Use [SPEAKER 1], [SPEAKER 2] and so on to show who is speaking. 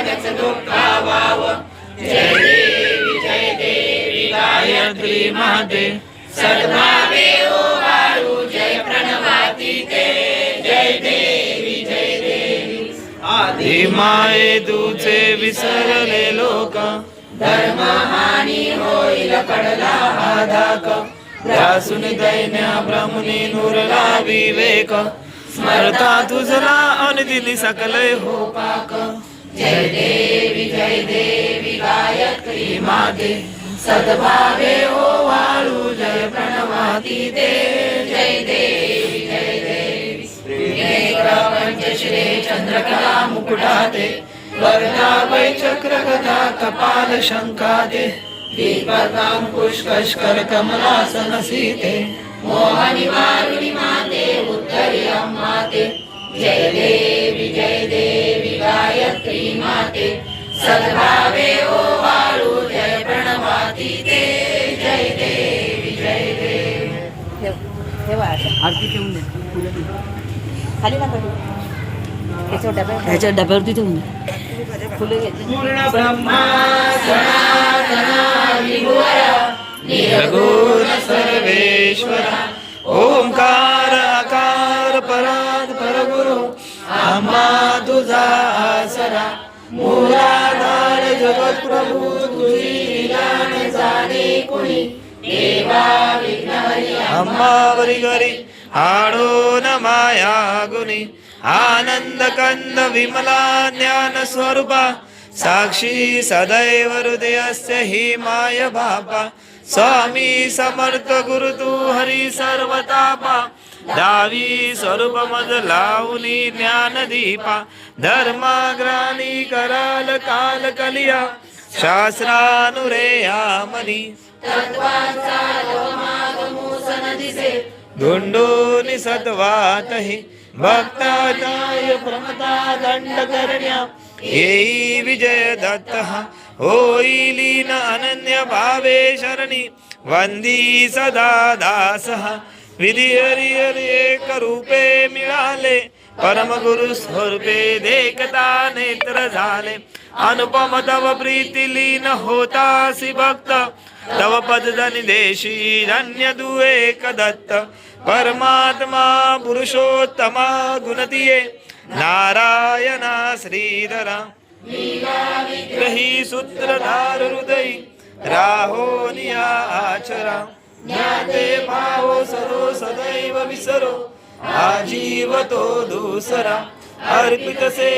[SPEAKER 1] वादच दुःखावाव जय देवी गायत्री माते सद्भावे ओवाळू जय प्रणवाती ते जय देवी आदि माये तुझे विसरले लोक धर्म हानी होईल पडला हा धाक ध्यासून दैन्या ब्रह्मनी नुरला विवेक स्मरता तुझला अनदिनी सकलय हो पाक जय देवी गायत्री माते सद्भावे ओवाळू जय प्रणवाती ते जय देवी पंचश्री चंद्रकला मुकुटाते वरदा वैचक्र गदा कपाल शंकाते दीपकां पुष्कशकर कमलासन सीते मोहनी वारुणी माते उत्तरी अम्माते जय देवी गायत्री माते सद्भावे ओवाळू जय प्रणवाती ते जय देवी
[SPEAKER 2] आरती ठेवून दे
[SPEAKER 3] खाली नका
[SPEAKER 2] ह्याच्या डब्यावरती ठेवून दे
[SPEAKER 3] फुलं घेतली
[SPEAKER 1] पूर्ण ब्रह्मा सनातना विभुवरा निर्गुण सर्वेश्वरा ओंकार आकार परात परगुरु आम्हा तुझा आसरा मूलाधार जगत प्रभू तुझी लीला न जाणे कुणी देवा विघ्नहरी आम्हावरी घरी आडो न माया गुणी आनंद कंद विमला ज्ञान स्वरूपा साक्षी सदैव हृदयस्य हि माय बापा स्वामी समर्थ गुरु तू हरी सर्वतापा दावी स्वरूप मज लावणी ज्ञान दीपा धर्माग्राणी कराल काल कलिया शास्त्रानुरेया मनी तत्वाचा लोमागमूसन दिसे धुंडूनि सत्वातहि भक्ताचार्य प्रमता दंड करण्या येई विजय दत्तः होईलीन अनन्य भावे शरणी वंदी सदा दासः विधि हरि हरि एक रूपे मिळाले परम गुरु स्वरूपे देखता नेत्र झाले अनुपम तव प्रीती लीन होतासी भक्त तव पदधनि देशी धन्य तू एक दत्त परमात्मा पुरुषोत्तमा गुणतिये नारायणा श्रीधरा विग्रही सूत्रधार हृदयी राहो निया आचरा ज्ञाते भावो सरो सदैव विसरो आजीवतो दूसरा अर्पित से